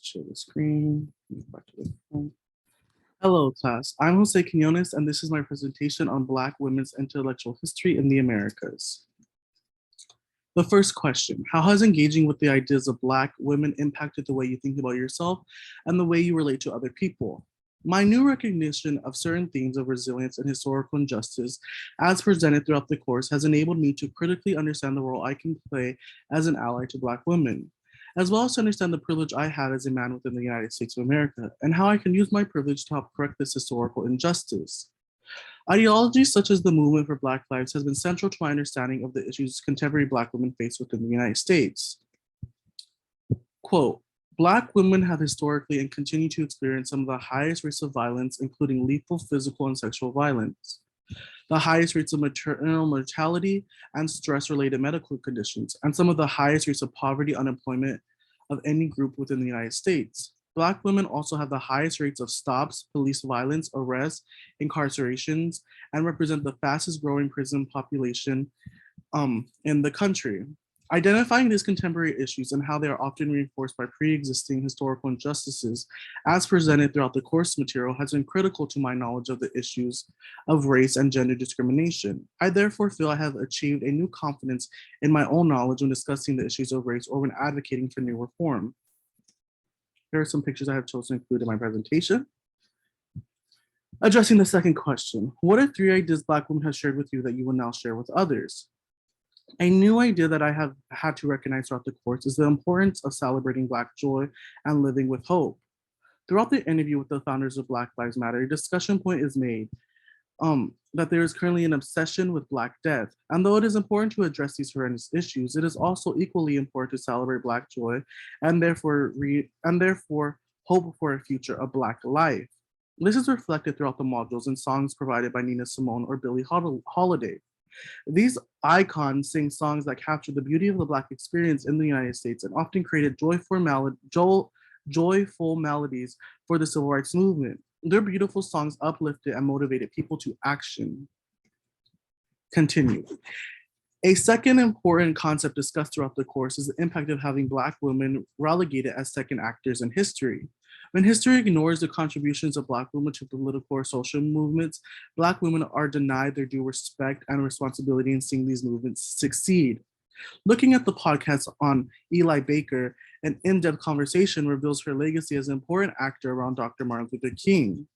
share the screen. Move back to the phone. Hello, class. I'm Jose Quinones, and this is my presentation on Black women's intellectual history in the Americas. The first question, how has engaging with the ideas of Black women impacted the way you think about yourself and the way you relate to other people? My new recognition of certain themes of resilience and historical injustice as presented throughout the course has enabled me to critically understand the role I can play as an ally to Black women, as well as to understand the privilege I had as a man within the United States of America and how I can use my privilege to help correct this historical injustice. Ideologies such as the movement for Black lives has been central to my understanding of the issues contemporary Black women face within the United States. Quote, Black women have historically and continue to experience some of the highest rates of violence, including lethal physical and sexual violence, the highest rates of maternal mortality and stress-related medical conditions, and some of the highest rates of poverty, unemployment of any group within the United States. Black women also have the highest rates of stops, police violence, arrests, incarcerations, and represent the fastest growing prison population in the country. Identifying these contemporary issues and how they are often reinforced by pre-existing historical injustices as presented throughout the course material has been critical to my knowledge of the issues of race and gender discrimination. I therefore feel I have achieved a new confidence in my own knowledge when discussing the issues of race or when advocating for new reform. Here are some pictures I have chosen to include in my presentation. Addressing the second question, what are 3 ideas Black women have shared with you that you will now share with others? A new idea that I have had to recognize throughout the course is the importance of celebrating Black joy and living with hope. Throughout the interview with the founders of Black Lives Matter, a discussion point is made that there is currently an obsession with Black death. And though it is important to address these horrendous issues, it is also equally important to celebrate Black joy and therefore hope for a future of Black life. This is reflected throughout the modules and songs provided by Nina Simone or Billie Holiday. These icons sing songs that capture the beauty of the Black experience in the United States and often created joyful melodies for the civil rights movement. Their beautiful songs uplifted and motivated people to action. Continue. A second important concept discussed throughout the course is the impact of having Black women relegated as second actors in history. When history ignores the contributions of Black women to political or social movements, Black women are denied their due respect and responsibility in seeing these movements succeed. Looking at the podcast on Eli Baker, an in-depth conversation reveals her legacy as an important actor around Dr. Martin Luther King.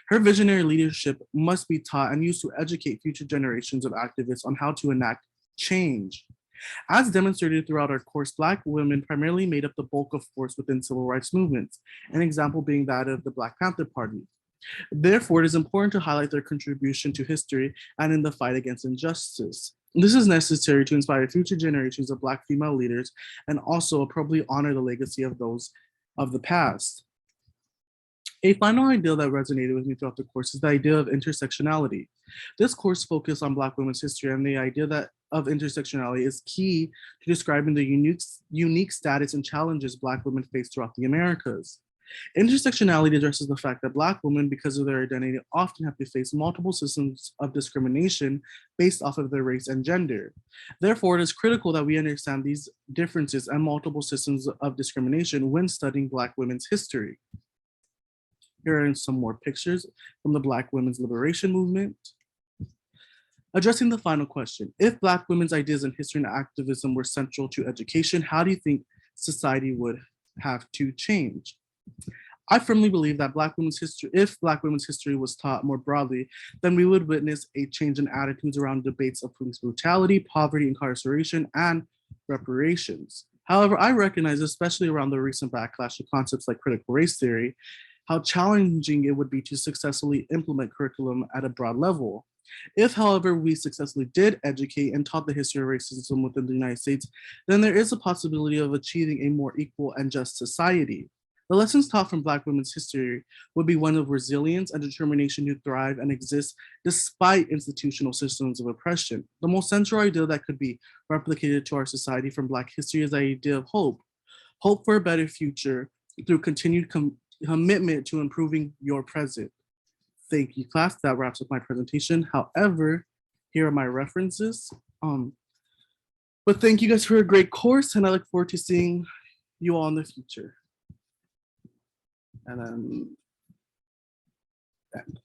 Her visionary leadership must be taught and used to educate future generations of activists on how to enact change. As demonstrated throughout our course, Black women primarily made up the bulk of force within civil rights movements, an example being that of the Black Panther Party. Therefore, it is important to highlight their contribution to history and in the fight against injustice. This is necessary to inspire future generations of Black female leaders and also appropriately honor the legacy of those of the past. A final idea that resonated with me throughout the course is the idea of intersectionality. This course focused on Black women's history, and the idea that of intersectionality is key to describing the unique status and challenges Black women face throughout the Americas. Intersectionality addresses the fact that Black women, because of their identity, often have to face multiple systems of discrimination based off of their race and gender. Therefore, it is critical that we understand these differences and multiple systems of discrimination when studying Black women's history. Here are some more pictures from the Black women's liberation movement. Addressing the final question, if Black women's ideas in history and activism were central to education, how do you think society would have to change? I firmly believe that if Black women's history was taught more broadly, then we would witness a change in attitudes around debates of police brutality, poverty, incarceration, and reparations. However, I recognize, especially around the recent backlash to concepts like critical race theory, how challenging it would be to successfully implement curriculum at a broad level. If, however, we successfully did educate and taught the history of racism within the United States, then there is a possibility of achieving a more equal and just society. The lessons taught from Black women's history would be one of resilience and determination to thrive and exist despite institutional systems of oppression. The most central idea that could be replicated to our society from Black history is the idea of hope. Hope for a better future through continued commitment to improving your present. Thank you, class. That wraps up my presentation. However, here are my references. But thank you guys for a great course, and I look forward to seeing you all in the future. and then end.